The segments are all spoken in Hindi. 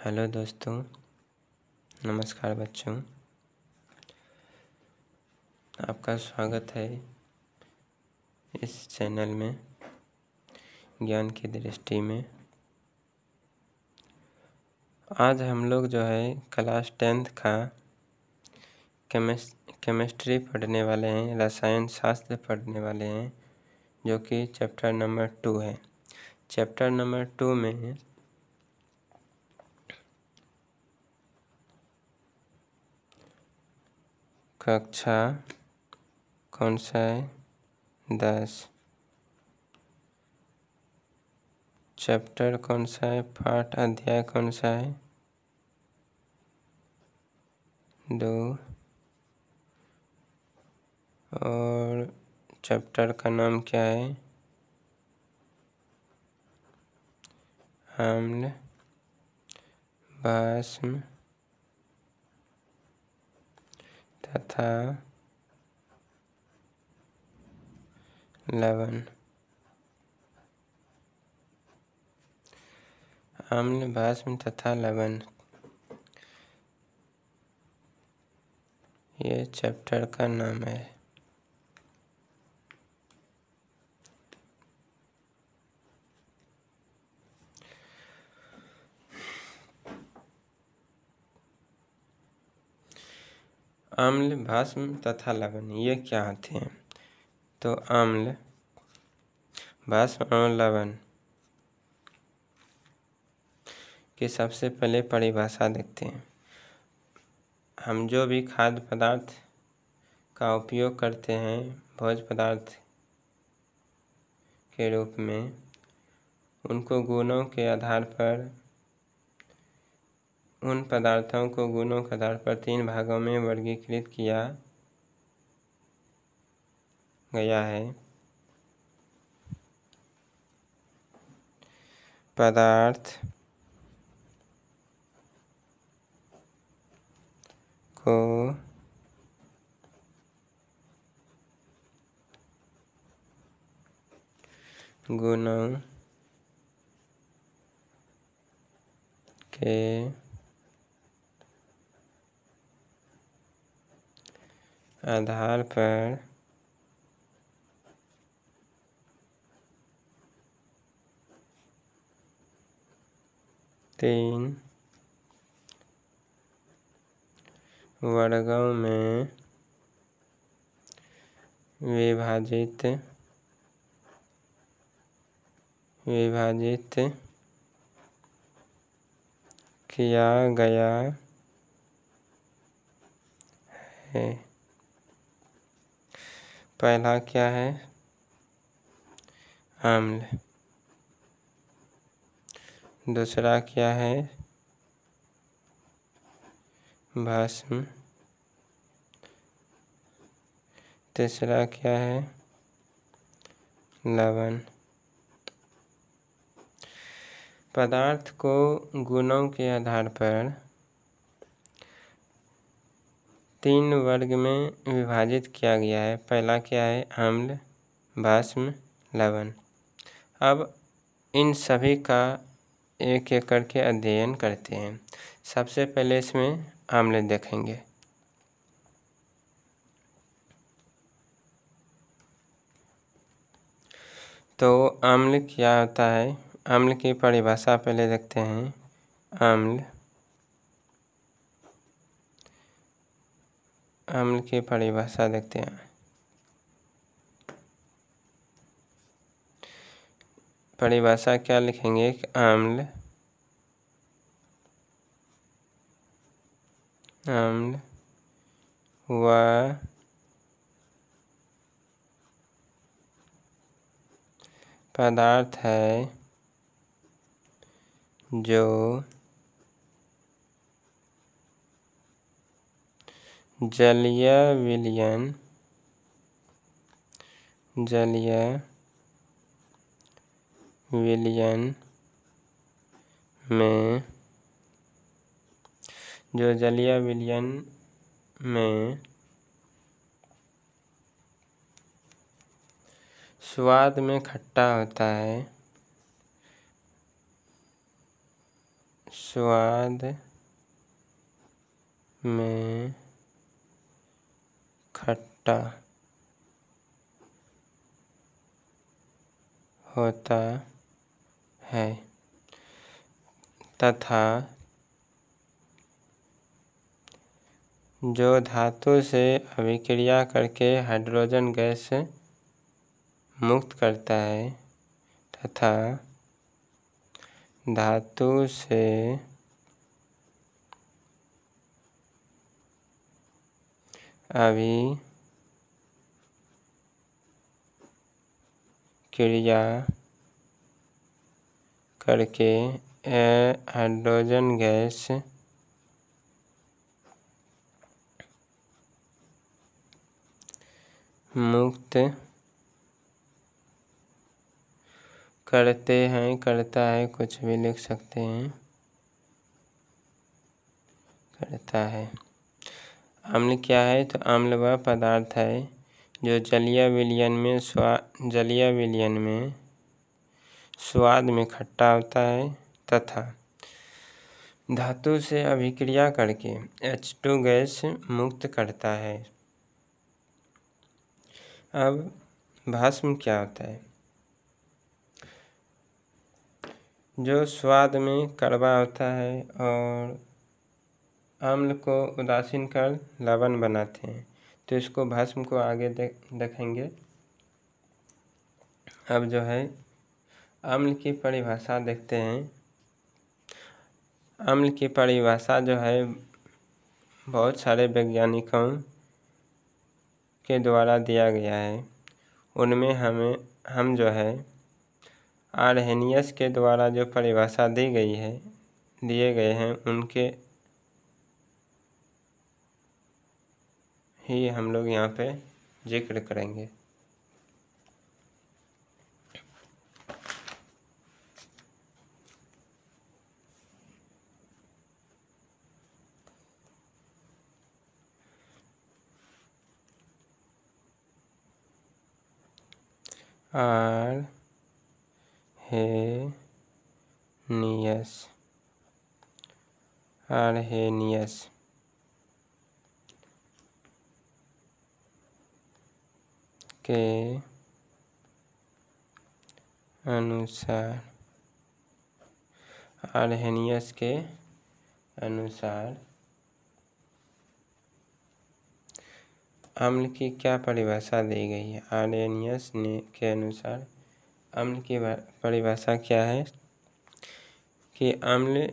हेलो दोस्तों, नमस्कार बच्चों। आपका स्वागत है इस चैनल में ज्ञान की दृष्टि में। आज हम लोग जो है क्लास 10th का केमिस्ट्री पढ़ने वाले हैं, रसायन शास्त्र पढ़ने वाले हैं, जो कि चैप्टर नंबर 2 है। चैप्टर नंबर 2 में कक्षा कौन सा है? 10। चैप्टर कौन सा है? पाठ अध्याय कौन सा है? 2। और चैप्टर का नाम क्या है? अम्ल, भस्म तथा लवण। अम्ल, भस्म तथा लवण, ये चैप्टर का नाम है। अम्ल, भस्म तथा लवण ये क्या होते हैं? तो अम्ल, भस्म और लवण की सबसे पहले परिभाषा देखते हैं। हम जो भी खाद्य पदार्थ का उपयोग करते हैं भोज्य पदार्थ के रूप में, उनको गुणों के आधार पर, उन पदार्थों को गुणों के आधार पर 3 भागों में वर्गीकृत किया गया है। पदार्थ को गुणों के आधार पर तीन वर्गों में विभाजित किया गया है। पहला क्या है? अम्ल। दूसरा क्या है? भस्म। तीसरा क्या है? लवण। पदार्थ को गुणों के आधार पर 3 वर्ग में विभाजित किया गया है। पहला क्या है? अम्ल, भस्म, लवण। अब इन सभी का एक एक करके अध्ययन करते हैं। सबसे पहले इसमें अम्ल देखेंगे। तो अम्ल क्या होता है? अम्ल की परिभाषा पहले देखते हैं। अम्ल की परिभाषा देखते हैं। परिभाषा क्या लिखेंगे? अम्ल वह पदार्थ है जो जलीय विलयन में स्वाद में खट्टा होता है, स्वाद में खट्टा होता है तथा जो धातु से अभिक्रिया करके हाइड्रोजन गैस मुक्त करता है तथा धातु से अभिक्रिया करके हाइड्रोजन गैस मुक्त करते हैं, करता है, कुछ भी लिख सकते हैं, करता है। अम्ल क्या है? तो अम्ल वह पदार्थ है जो जलीय विलयन में स्वाद में खट्टा होता है तथा धातु से अभिक्रिया करके H2 गैस मुक्त करता है। अब भस्म क्या होता है? जो स्वाद में कड़वा होता है और अम्ल को उदासीन कर लवण बनाते हैं, तो इसको भस्म को आगे देखेंगे। अब जो है अम्ल की परिभाषा देखते हैं। अम्ल की परिभाषा जो है बहुत सारे वैज्ञानिकों के द्वारा दिया गया है। उनमें हम जो है आर्हेनियस के द्वारा जो परिभाषा दिए गए हैं उनके ही हम लोग यहाँ पे जिक्र करेंगे। आर्हेनियस के अनुसार अम्ल की क्या परिभाषा दी गई है? आर्हेनियस के अनुसार अम्ल की परिभाषा क्या है कि अम्ल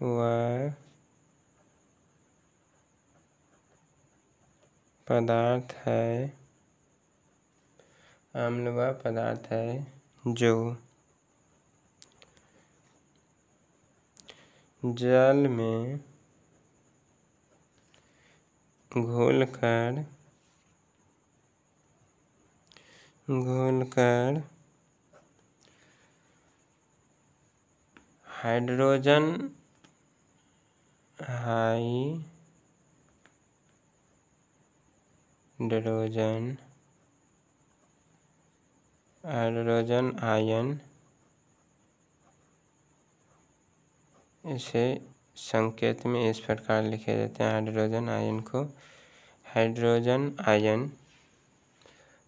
वह पदार्थ है जो जल में घोलकर हाइड्रोजन आयन, इसे संकेत में इस प्रकार लिखे जाते हैं। हाइड्रोजन आयन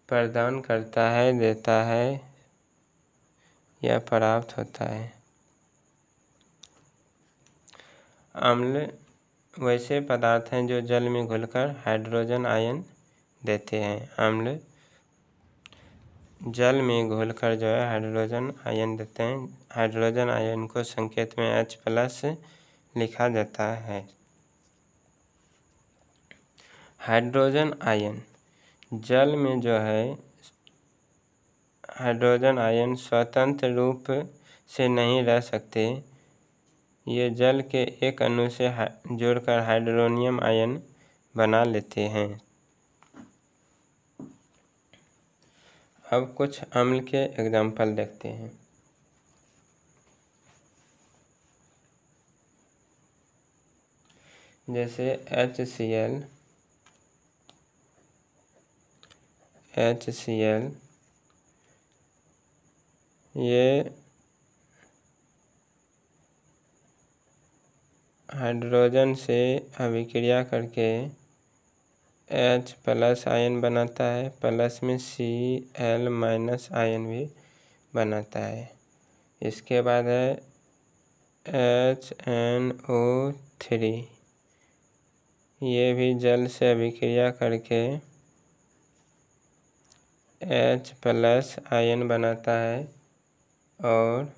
प्रदान करता है, देता है या प्राप्त होता है। अम्ल वैसे पदार्थ हैं जो जल में घुलकर हाइड्रोजन आयन देते हैं। अम्ल जल में घुलकर जो है हाइड्रोजन आयन देते हैं। हाइड्रोजन आयन को संकेत में H+ लिखा जाता है। हाइड्रोजन आयन जल में जो है हाइड्रोजन आयन स्वतंत्र रूप से नहीं रह सकते। ये जल के एक अणु से जोड़कर हाइड्रोनियम आयन बना लेते हैं। अब कुछ अम्ल के एग्जाम्पल देखते हैं। जैसे HCl HCl, ये हाइड्रोजन से अभिक्रिया करके H+ आयन बनाता है, प्लस में Cl- आयन भी बनाता है। इसके बाद है HNO3, ये भी जल से अभिक्रिया करके H+ आयन बनाता है और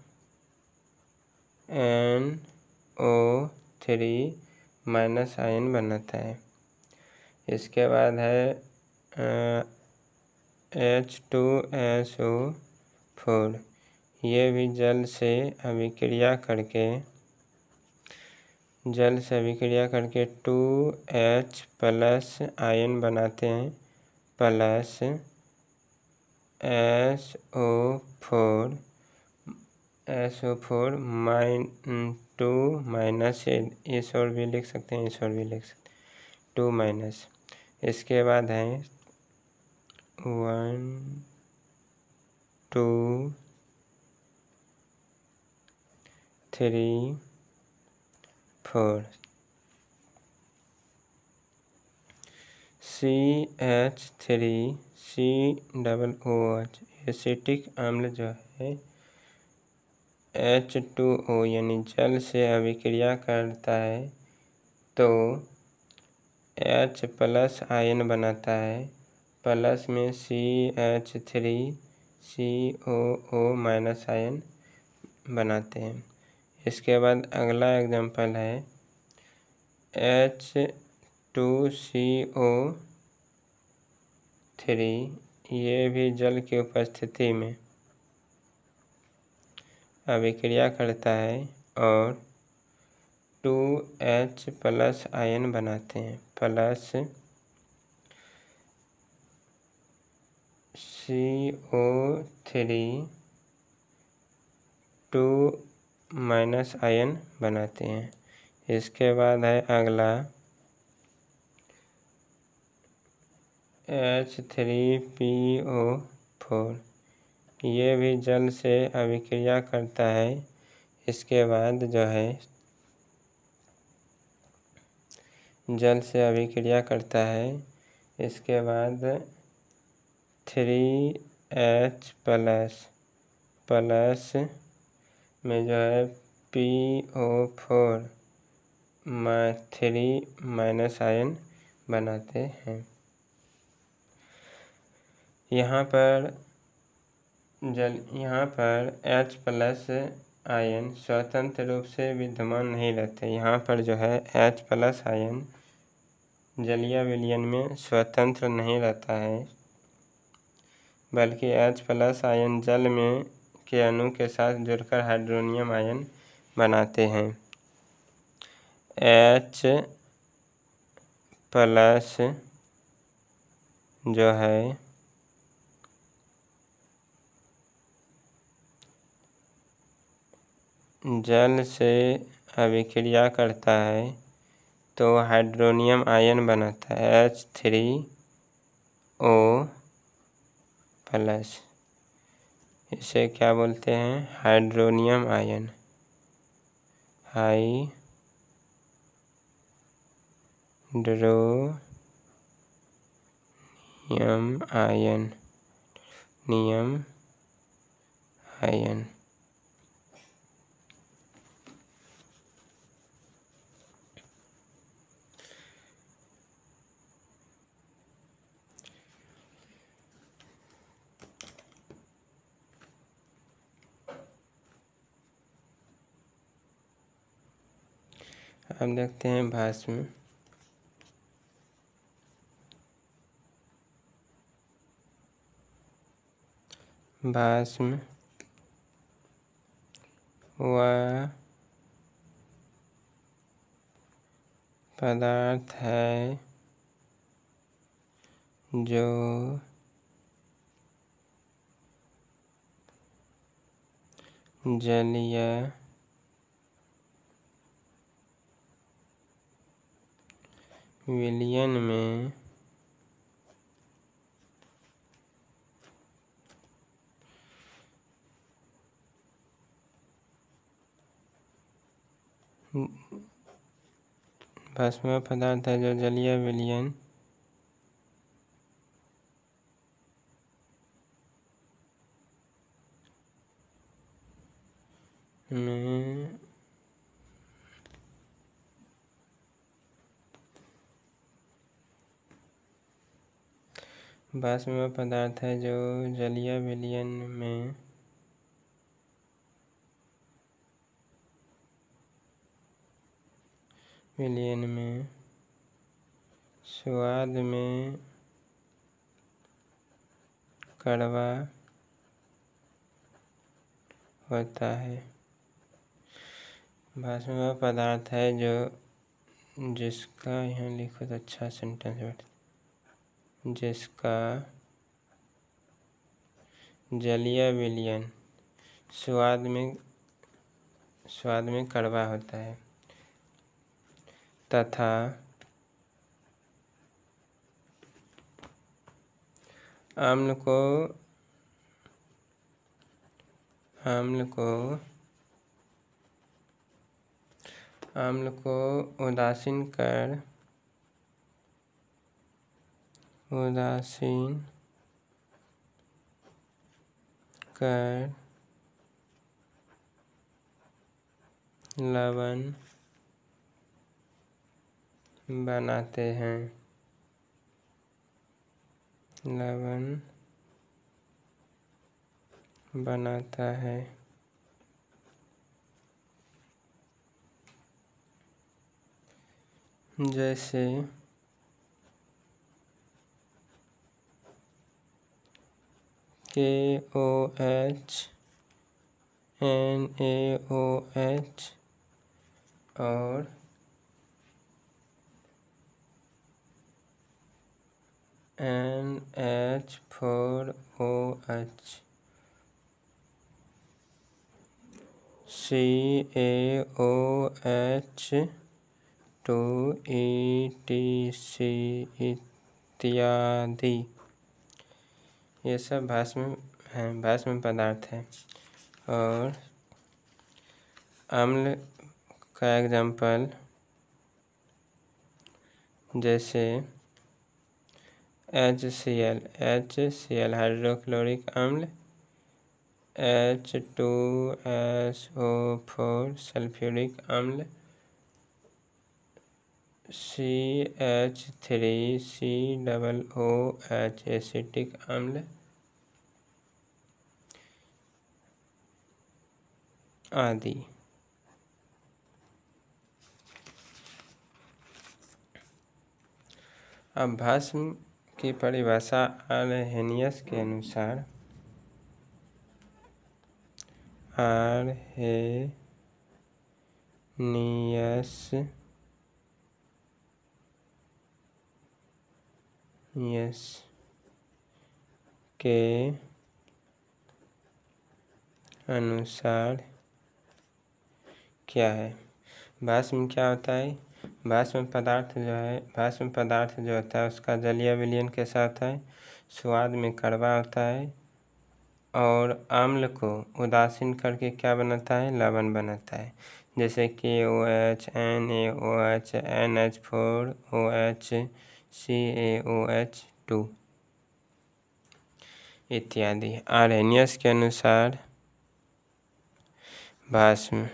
NO3- आयन बनाता है। इसके बाद है H2SO4, ये भी जल से अभिक्रिया करके 2H+ आयन बनाते हैं, प्लस SO4 -2, इस और भी लिख सकते हैं, इस और भी लिख सकते हैं, 2-। इसके बाद है 1 2 3 4 CH3COOH, एसिटिक अम्ल जो है H2O यानी जल से अभिक्रिया करता है तो H+ आयन बनाता है, प्लस में CH3COO- आयन बनाते हैं। इसके बाद अगला एग्जाम्पल है H2CO3, ये भी जल की उपस्थिति में अभिक्रिया करता है और 2H+ आयन बनाते हैं, प्लस CO3 2- आयन बनाते हैं। इसके बाद है अगला H3PO4, ये भी जल से अभिक्रिया करता है। इसके बाद जो है जल से अभिक्रिया करता है, इसके बाद 3H+ में जो है PO4 3- आयन बनाते हैं। यहाँ पर H+ आयन स्वतंत्र रूप से विद्यमान नहीं रहते। यहाँ पर जो है H+ आयन जलीय विलयन में स्वतंत्र नहीं रहता है, बल्कि H+ आयन जल में के अणु के साथ जुड़कर हाइड्रोनियम आयन बनाते हैं। H+ जो है जल से अभिक्रिया करता है तो हाइड्रोनियम आयन बनाता है H3O+। इसे क्या बोलते हैं? हाइड्रोनियम आयन, नियम आयन। अब देखते हैं भस्म। भस्म वह पदार्थ है जो जलीय विलयन में भस्म पदार्थ है जो जलीय विलयन में भस्म पदार्थ है जो जलीय विलयन में स्वाद में कड़वा होता है। भस्म पदार्थ है जो जिसका, यहाँ लिखो तो अच्छा सेंटेंस बैठ, जिसका जलीय विलयन स्वाद में कड़वा होता है तथा आम्ल को उदासीन कर लवण बनाते हैं। लवण बनाता है। जैसे KOH, NaOH और NH4OH, CaOH2 इत्यादि। ये सब भस्म पदार्थ है। और अम्ल का एग्जाम्पल जैसे HCl हाइड्रोक्लोरिक अम्ल, H2SO4 सल्फ्यूरिक अम्ल, CH3COOH एसिटिक अम्ल आदि। अब भस्म की परिभाषा आर्हेनियस के अनुसार के अनुसार क्या है? भस्म क्या होता है? भस्म पदार्थ जो होता है उसका जलीय विलयन कैसा होता है? स्वाद में कड़वा होता है और अम्ल को उदासीन करके क्या बनाता है? लवण बनाता है। जैसे KOH, NaOH, NH4OH, CaOH2 इत्यादि। आर्हेनियस के अनुसार भस्म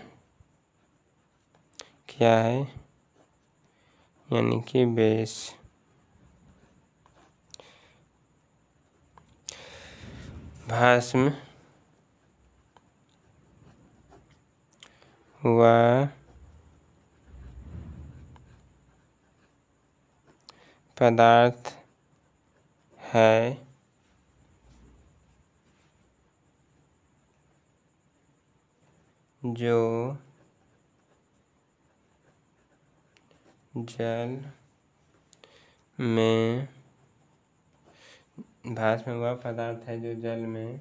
क्या है? यानी कि बेस। भस्म वह पदार्थ है जो जल में भस्म वह पदार्थ है जो जल में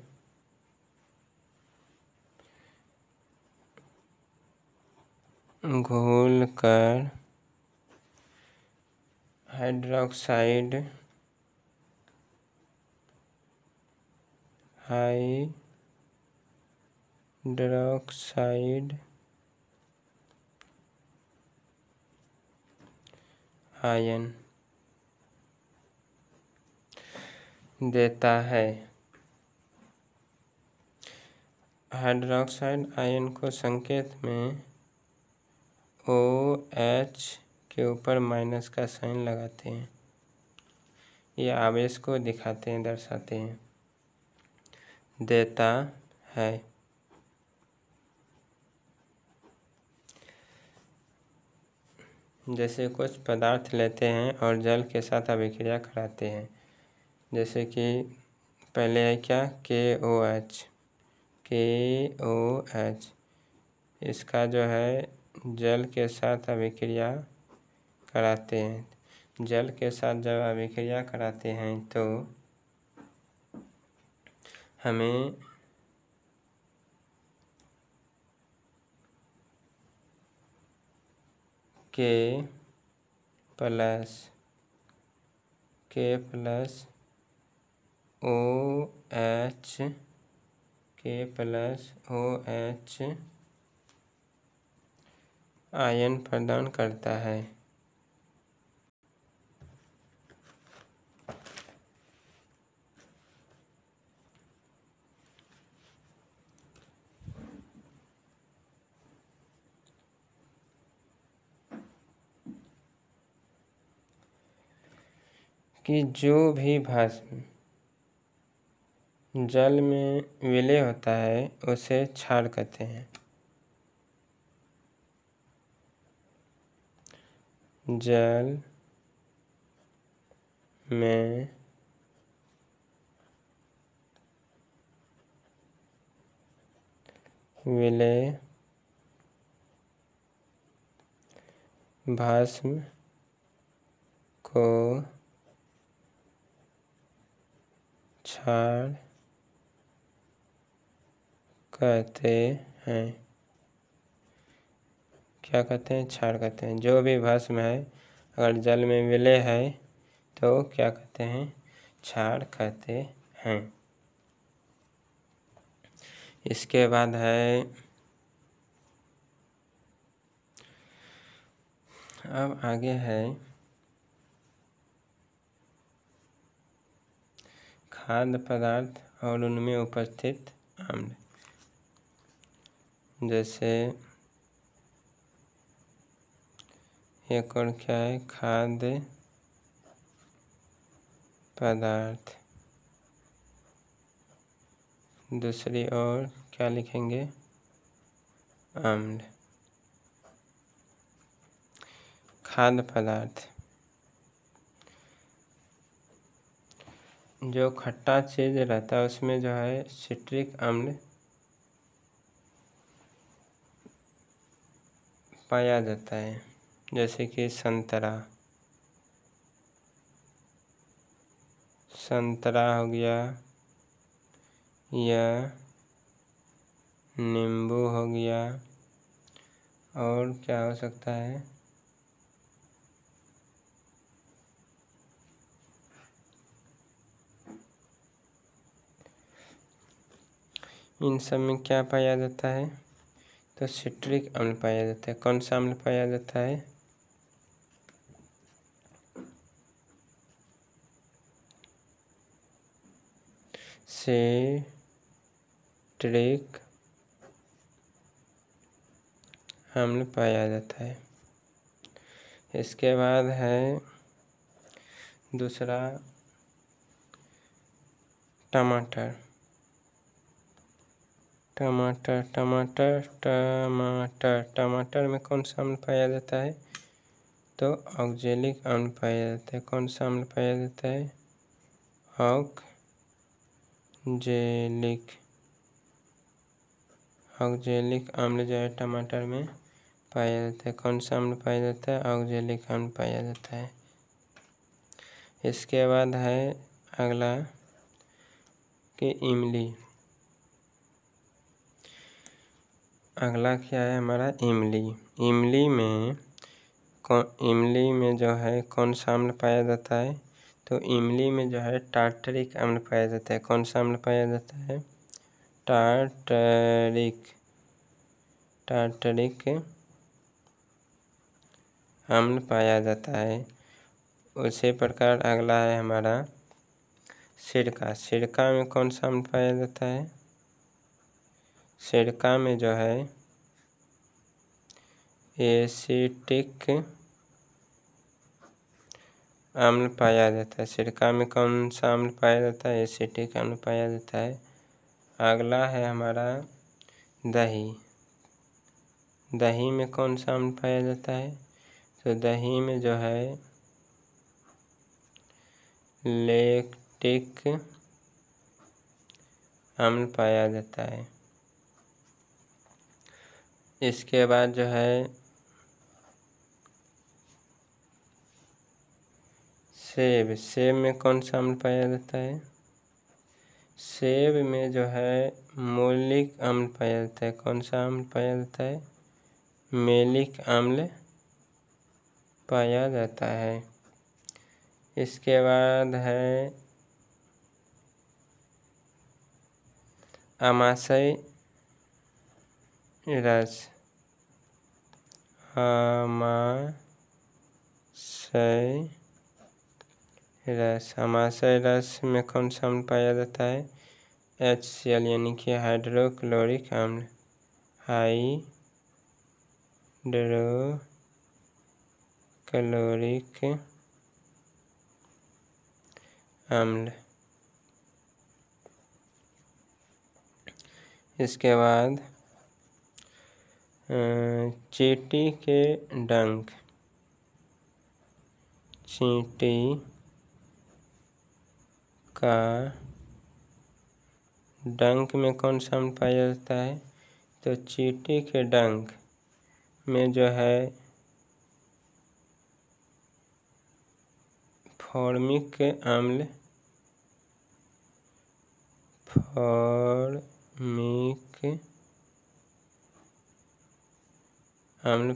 घोलकर हाइड्रोक्साइड आयन देता है। हाइड्रोक्साइड आयन को संकेत में OH के ऊपर माइनस का साइन लगाते हैं। ये आवेश को दिखाते हैं, दर्शाते हैं। देता है। जैसे कुछ पदार्थ लेते हैं और जल के साथ अभिक्रिया कराते हैं, जैसे कि पहले है क्या, KOH। इसका जो है जल के साथ अभिक्रिया कराते हैं। जल के साथ जब अभिक्रिया कराते हैं तो हमें K प्लस OH आयन प्रदान करता है। कि जो भी भस्म जल में विलय होता है उसे क्षार कहते हैं। जल में विलय भस्म को क्षार कहते हैं। क्या कहते हैं? क्षार कहते हैं। जो भी भस्म है अगर जल में विलय है तो क्या कहते हैं? क्षार कहते हैं। इसके बाद है, अब आगे है खाद्य पदार्थ और उनमें उपस्थित अम्ल। जैसे एक और क्या है, खाद्य पदार्थ। दूसरी ओर क्या लिखेंगे? अम्ल। खाद्य पदार्थ जो खट्टा चीज रहता है उसमें जो है सिट्रिक अम्ल पाया जाता है, जैसे कि संतरा हो गया, या नींबू हो गया, और क्या हो सकता है, इन सब में क्या पाया जाता है? तो सिट्रिक अम्ल पाया जाता है। कौन सा अम्ल पाया जाता है? सिट्रिक अम्ल पाया जाता है। इसके बाद है दूसरा, टमाटर। टमाटर में कौन सा अम्ल पाया जाता है? तो ऑक्जेलिक अम्ल पाया जाता है। कौन सा अम्ल पाया जाता है? ऑक्जेलिक अम्ल जो है टमाटर में पाया जाता है। कौन सा अम्ल पाया जाता है? ऑक्जेलिक अम्ल पाया जाता है। इसके बाद है अगला कि इमली। अगला क्या है हमारा? इमली। इमली में जो है कौन सा अम्ल पाया जाता है? तो इमली में जो है टार्टरिक अम्ल पाया जाता है। कौन सा अम्ल पाया जाता है? टार्टरिक अम्ल पाया जाता है। उसी प्रकार अगला है हमारा सिरका। सिरका में कौन सा अम्ल पाया जाता है? सिरका में जो है एसिटिक अम्ल पाया जाता है। सिरका में कौन सा अम्ल पाया जाता है? एसिटिक अम्ल पाया जाता है। अगला है हमारा दही। दही में कौन सा अम्ल पाया जाता है? तो दही में जो है लैक्टिक अम्ल पाया जाता है। इसके बाद जो है सेब। सेब में कौन सा अम्ल पाया जाता है? सेब में जो है मौलिक अम्ल पाया जाता है। कौन सा अम्ल पाया जाता है? मैलिक अम्ल पाया जाता है। इसके बाद है अमाशय रस। अमाशय रस। अमाशय रस में कौन सा अम्ल पाया जाता है? HCl यानी कि हाइड्रोक्लोरिक अम्ल। हाइड्रोक्लोरिक अम्ल। इसके बाद चींटी के डंक। चींटी का डंक में कौन सा अम्ल पाया जाता है? तो चींटी के डंक में जो है फॉर्मिक अम्ल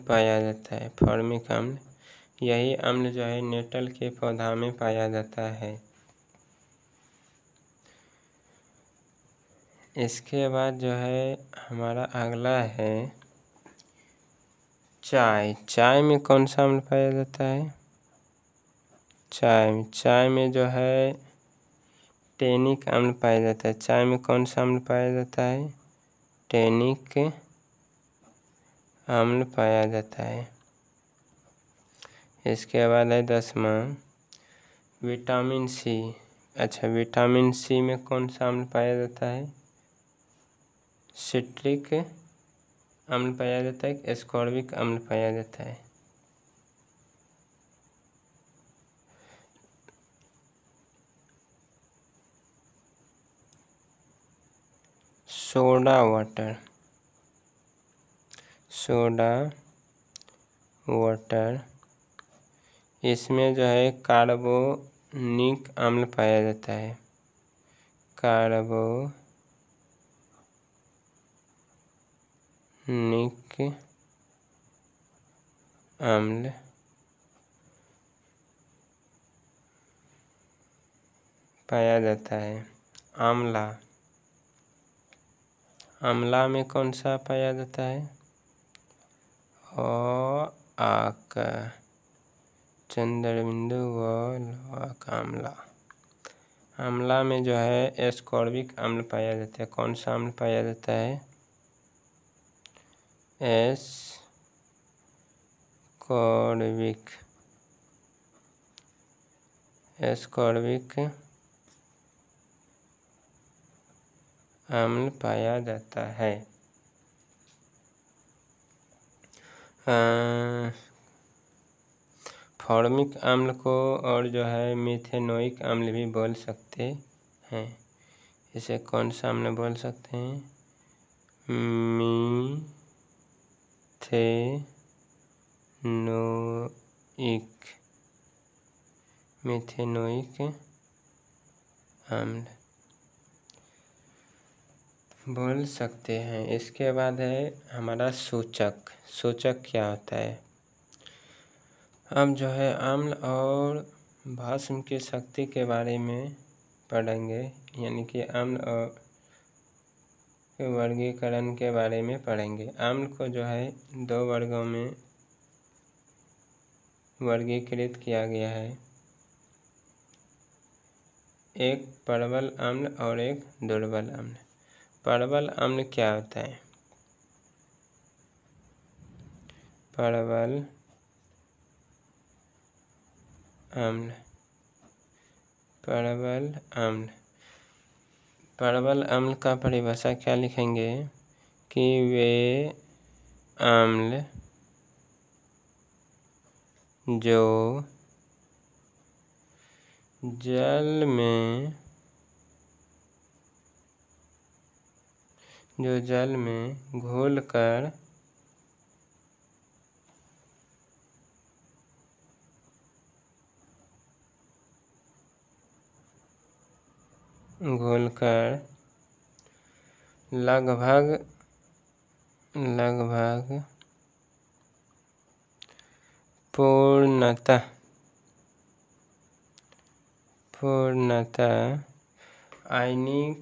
पाया जाता है। फॉर्मिक अम्ल। यही अम्ल जो है नेटल के पौधा में पाया जाता है। इसके बाद जो है हमारा अगला है चाय। चाय में कौन सा अम्ल पाया जाता है? चाय में जो है टैनिक अम्ल पाया जाता है। चाय में कौन सा अम्ल पाया जाता है? टैनिक अम्ल पाया जाता है। इसके बाद है 10वां विटामिन सी। अच्छा, विटामिन सी में कौन सा अम्ल पाया जाता है? सिट्रिक अम्ल पाया जाता है। एस्कॉर्बिक अम्ल पाया जाता है। Soda water. इसमें जो है कार्बोनिक अम्ल पाया जाता है। कार्बोनिक अम्ल पाया जाता है। आंवला में कौन सा पाया जाता है? चंद्रबिंदु आंवला। आंवला में जो है एस्कॉर्बिक अम्ल पाया जाता है। कौन सा अम्ल पाया जाता है? एस्कॉर्बिक अम्ल पाया जाता है। फॉर्मिक अम्ल को और जो है मिथेनोइक अम्ल भी बोल सकते हैं। इसे कौन सा अम्ल बोल सकते हैं? मिथेनोइक अम्ल बोल सकते हैं। इसके बाद है हमारा सूचक। सूचक क्या होता है? अब जो है अम्ल और भस्म की शक्ति के बारे में पढ़ेंगे, यानी कि अम्ल और वर्गीकरण के बारे में पढ़ेंगे। अम्ल को जो है 2 वर्गों में वर्गीकृत किया गया है। एक प्रबल अम्ल और एक दुर्बल अम्ल। प्रबल अम्ल क्या होता है? प्रबल अम्ल, प्रबल अम्ल, प्रबल अम्ल का परिभाषा क्या लिखेंगे कि वे अम्ल जो जल में घोलकर लगभग पूर्णतः आयनिक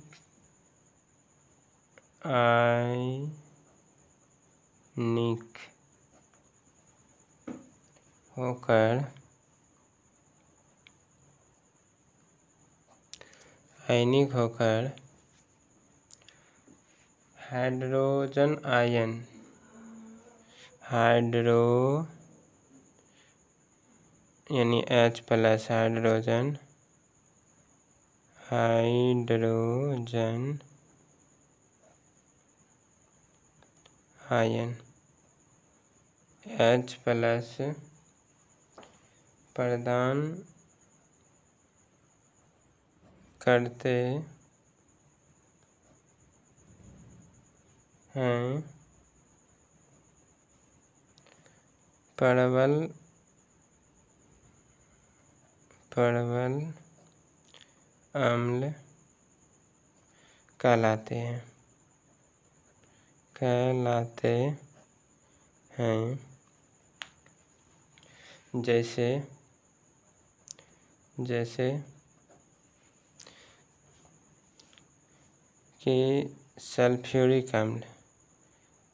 होकर हाइड्रोजन यानी H+ हाइड्रोजन आयन H+ प्रदान करते हैं प्रबल अम्ल कहलाते हैं। जैसे कि सल्फ्यूरिक अम्ल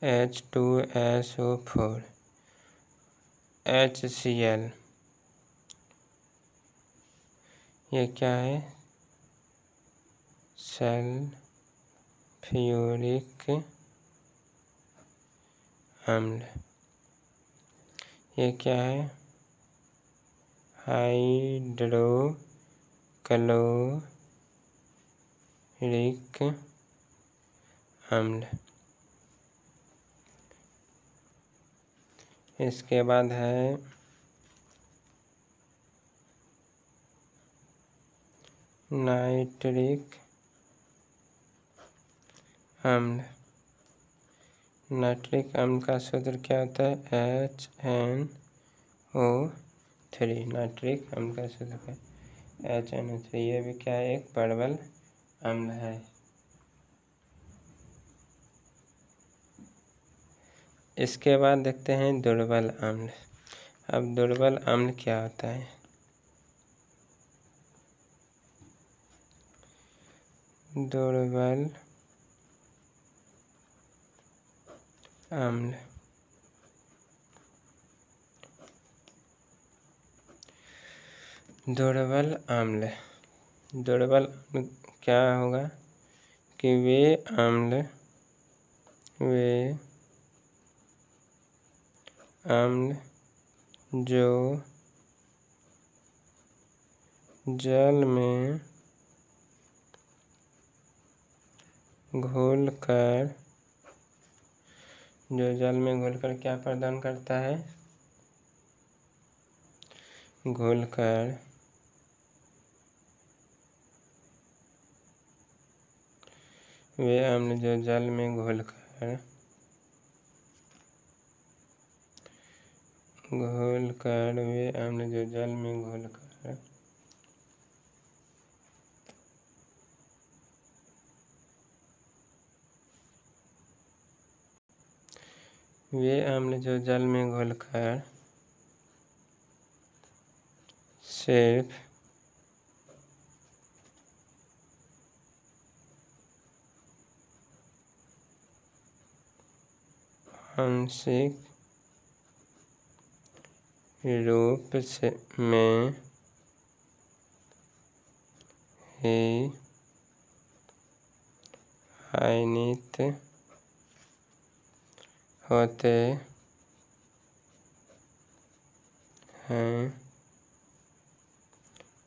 H2SO4 HCl, ये क्या है? सल्फ्यूरिक अम्ल। ये क्या है? हाइड्रोक्लोरिक अम्ल। इसके बाद है नाइट्रिक अम्ल। नाइट्रिक अम्ल का सूत्र क्या होता है? HNO3। नाइट्रिक अम्ल का सूत्र क्या है? HNO3। ये भी क्या है? एक प्रबल अम्ल है। इसके बाद देखते हैं दुर्बल अम्ल। अब दुर्बल अम्ल क्या होता है? दुर्बल अम्ल क्या होगा कि वे अम्ल जो जल में घोलकर क्या प्रदान करता है? घोलकर वे अम्ल जो जल में घोलकर वे अम्ल जो जल में घोलकर वे अम्ल जो जल में घोलकर सिर्फ आंशिक रूप में ही आयनित होते हैं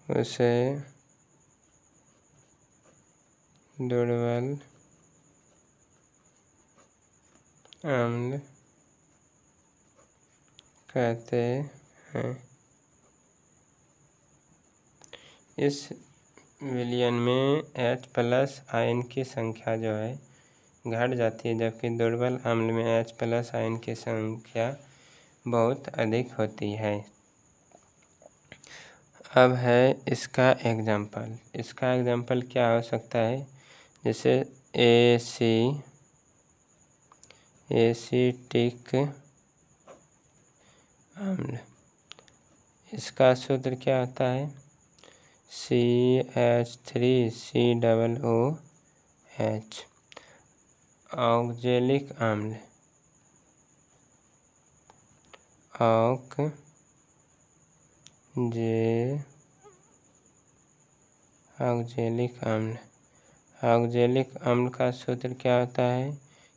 उसे दुर्बल अम्ल कहते हैं। इस विलयन में H+ आयन की संख्या जो है घट जाती है, जबकि दुर्बल अम्ल में H+ आयन की संख्या बहुत अधिक होती है। अब है इसका एग्जाम्पल। इसका एग्जाम्पल क्या हो सकता है, जैसे एसिटिक अम्ल। इसका सूत्र क्या होता है, CH3COOH। ऑक्जेलिक अम्ल, ऑक्जेलिक अम्ल का सूत्र क्या होता है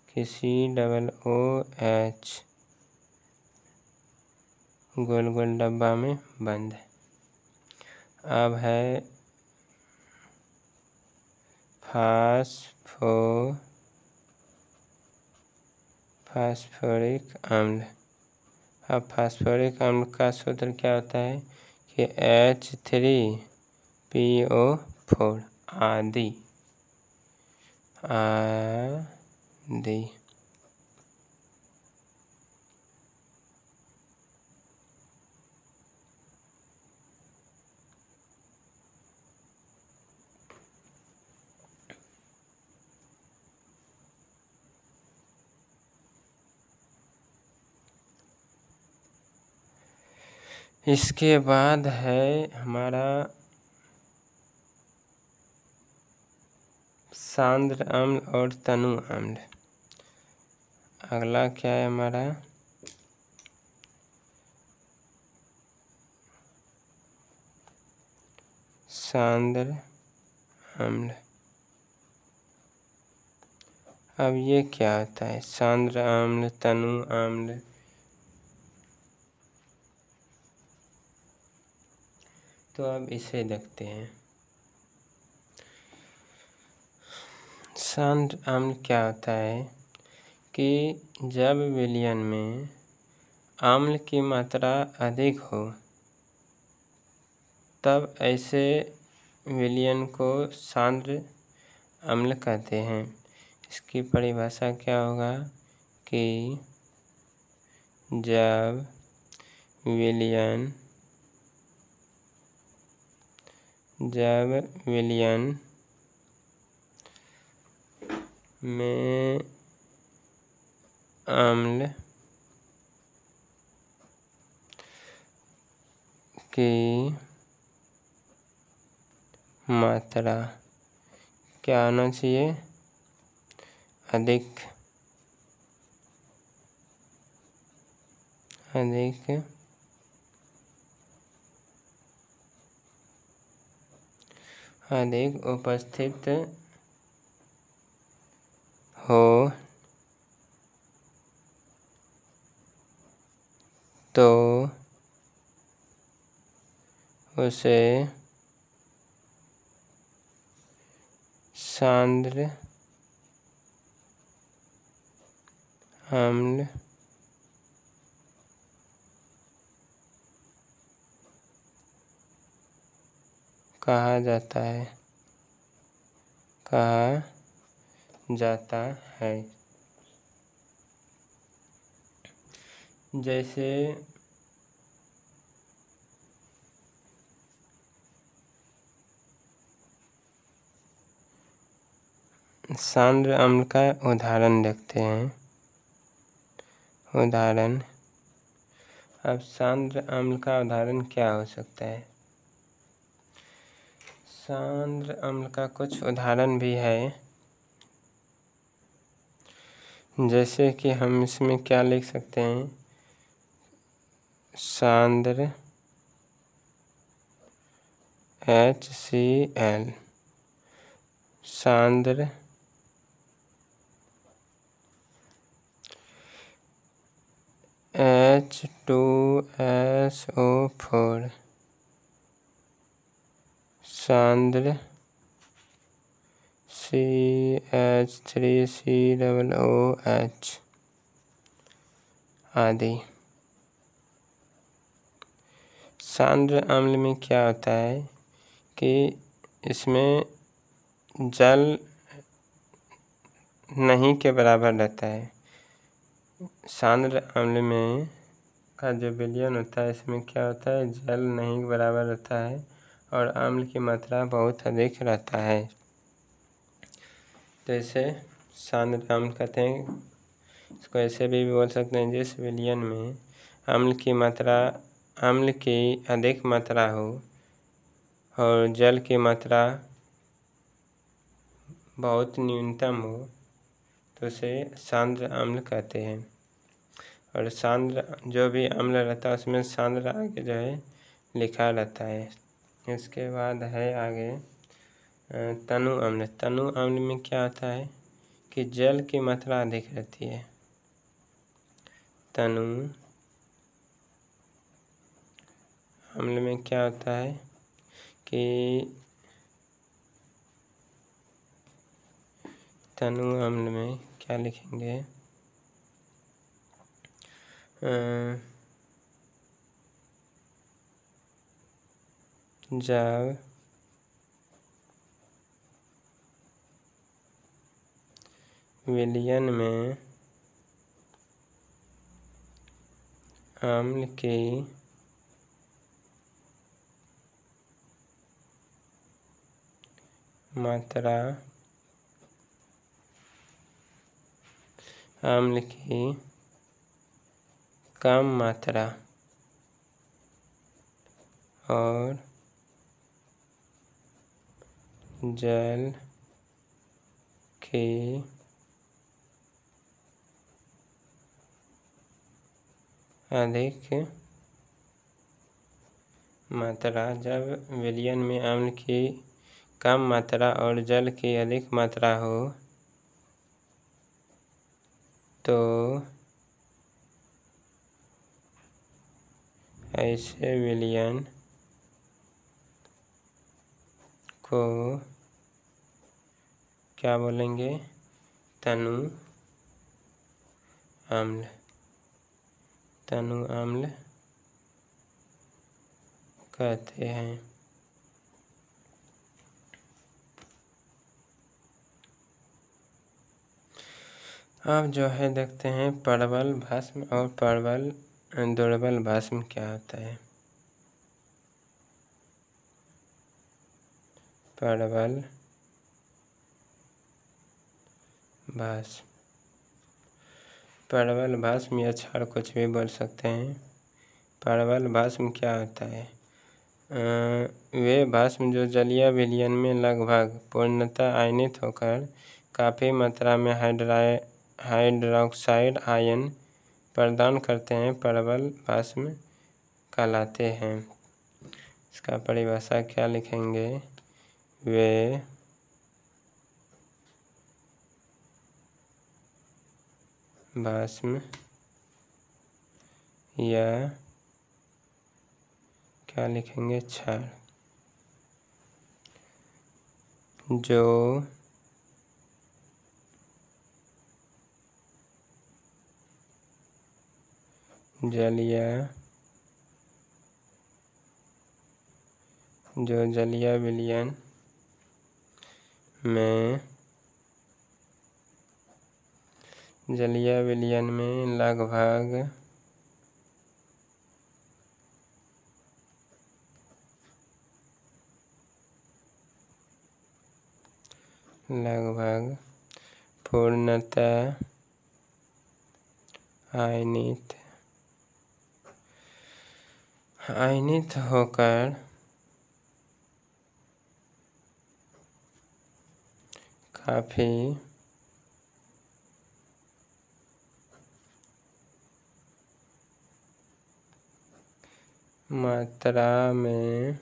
कि COOH गोल गोल डब्बा में बंद। अब है फास्फोरिक अम्ल। अब फास्फोरिक अम्ल का सूत्र क्या होता है कि H3PO4 आदि। इसके बाद है हमारा सांद्र अम्ल और तनु अम्ल। अगला क्या है हमारा सांद्र अम्ल। अब ये क्या होता है, सांद्र अम्ल, तनु अम्ल। तो अब इसे देखते हैं। सांद्र अम्ल क्या होता है कि जब विलयन में अम्ल की मात्रा अधिक हो तब ऐसे विलयन को सांद्र अम्ल कहते हैं। इसकी परिभाषा क्या होगा कि जब विलयन में अम्ल की मात्रा क्या होना चाहिए, अधिक उपस्थित हो तो उसे सांद्र अम्ल कहा जाता है। जैसे सांद्र अम्ल का उदाहरण देखते हैं। अब सांद्र अम्ल का उदाहरण क्या हो सकता है, सांद्र अम्ल का कुछ उदाहरण भी है। जैसे कि हम इसमें क्या लिख सकते हैं, सांद्र HCl सांद्र H2SO4 सांद्र CH3COOH आदि। सांद्र अम्ल में क्या होता है कि इसमें जल नहीं के बराबर रहता है। सांद्र अम्ल में का जो विलयन होता है इसमें क्या होता है, जल नहीं के बराबर रहता है और अम्ल की मात्रा बहुत अधिक रहता है। तो इसे सांद्र अम्ल कहते हैं। इसको ऐसे भी बोल सकते हैं, जिस विलयन में अम्ल की अधिक मात्रा हो और जल की मात्रा बहुत न्यूनतम हो तो उसे सांद्र अम्ल कहते हैं। और सांद्र जो भी अम्ल रहता है उसमें सांद्र आगे जो है लिखा रहता है। इसके बाद है आगे तनु अम्ल। तनु अम्ल में क्या होता है कि जल की मात्रा अधिक रहती है। तनु अम्ल में क्या होता है कि तनु अम्ल में क्या लिखेंगे, जब विलयन में अम्ल की मात्रा अम्ल की कम मात्रा और जल की अधिक मात्रा, जब विलयन में अम्ल की कम मात्रा और जल की अधिक मात्रा हो तो ऐसे विलयन को क्या बोलेंगे, तनु अम्ल। तनु अम्ल कहते हैं। अब जो है देखते हैं प्रबल भस्म और प्रबल दुर्बल भस्म क्या होता है। प्रबल भस्म, प्रबल भस्म या क्षार कुछ भी बोल सकते हैं। प्रबल भस्म क्या होता है, वे भस्म जो जलीय विलयन में लगभग पूर्णतः आयनित होकर काफ़ी मात्रा में हाइड्रोक्साइड आयन प्रदान करते हैं, प्रबल भस्म कहलाते हैं। इसका परिभाषा क्या लिखेंगे, वे भस्म या क्या लिखेंगे, क्षार जो जलीय विलयन में लगभग पूर्णतः आयनित होकर काफ़ी मात्रा में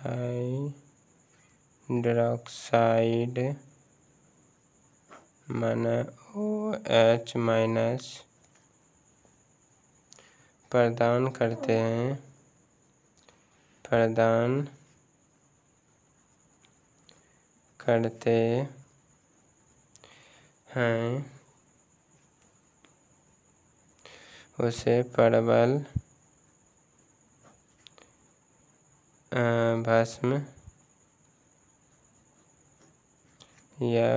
हाइड्रोक्साइड माना OH माइनस प्रदान करते हैं उसे प्रबल भस्म या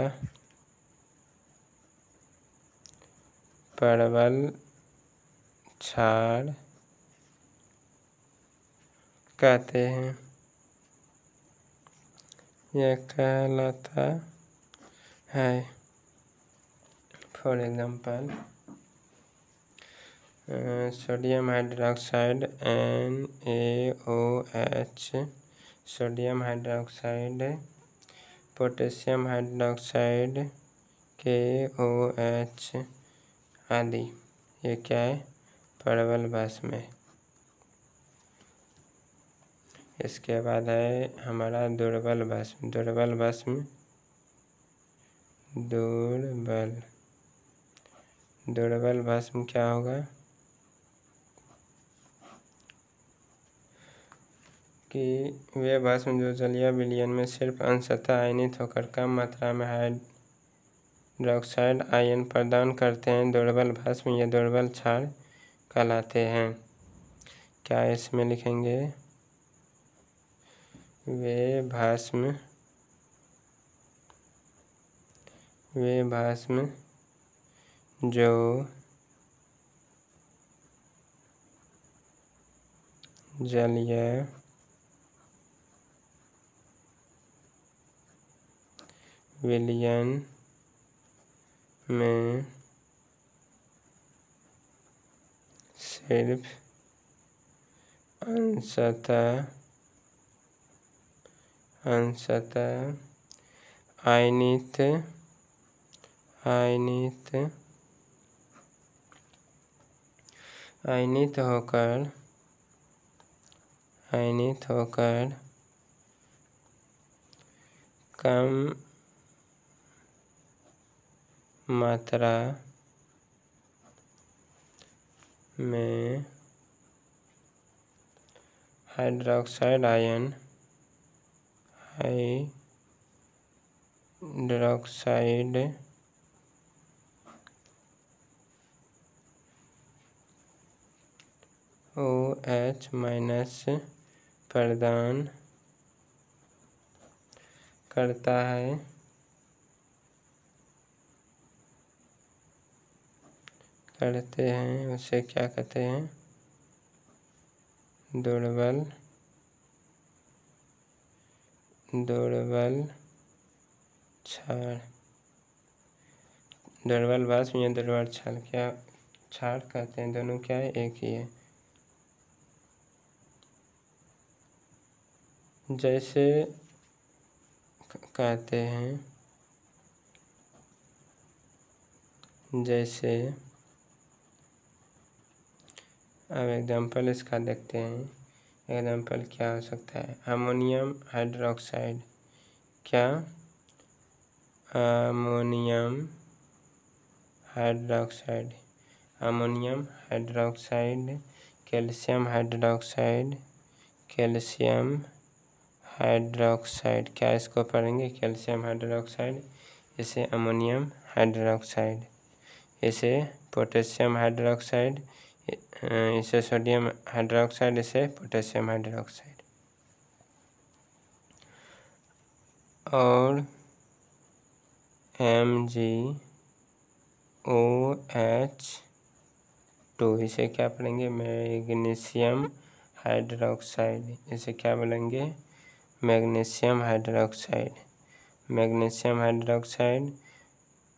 प्रबल क्षार कहते हैं। यह कहलाता है। For example sodium hydroxide NaOH, sodium hydroxide, potassium hydroxide KOH आदि। ये क्या है? प्रबल भस्म है। इसके बाद है हमारा दुर्बल भस्म। दुर्बल भस्म क्या होगा कि वे भस्म जो जलीय विलयन में सिर्फ अंशतः आयनित होकर कम मात्रा में हाइड्रोक्साइड आयन प्रदान करते हैं, दुर्बल भस्म या दुर्बल क्षार कहलाते हैं। क्या इसमें लिखेंगे? वे भस्म जो जलीय विलयन में सिर्फ अंशतः आयनित होकर कम मात्रा में हाइड्रोक्साइड आयन OH माइनस प्रदान करता है, उसे क्या कहते हैं? दुर्बल क्षार। दुर्बल भस्म या दुर्बल क्षार क्या क्षार कहते हैं? दोनों क्या है? एक ही है। जैसे कहते हैं, जैसे अब एग्जाम्पल इसका देखते हैं। एग्जाम्पल क्या हो सकता है? Ammonium hydroxide. क्या? Ammonium hydroxide, calcium hydroxide. क्या इसको पढ़ेंगे? कैल्शियम हाइड्रोक्साइड, इसे अमोनियम हाइड्रोक्साइड, इसे पोटेशियम हाइड्रोक्साइड, इसे सोडियम हाइड्रोक्साइड, इसे पोटेशियम हाइड्रोक्साइड। और MgOH2, इसे क्या पढ़ेंगे? मैग्नीशियम हाइड्रोक्साइड, इसे क्या बोलेंगे? Magnesium hydroxide,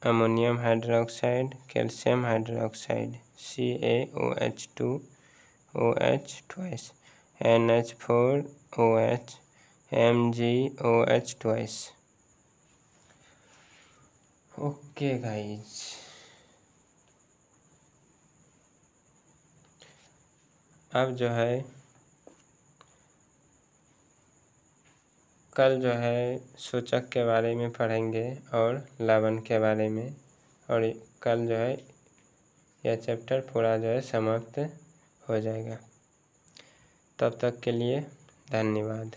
ammonium hydroxide, calcium hydroxide, CaOH2OH twice, NH4OH, MgOH twice. Okay guys, अब जो है कल जो है सूचक के बारे में पढ़ेंगे और लवन के बारे में, और कल जो है यह चैप्टर पूरा जो है समाप्त हो जाएगा। तब तक के लिए धन्यवाद।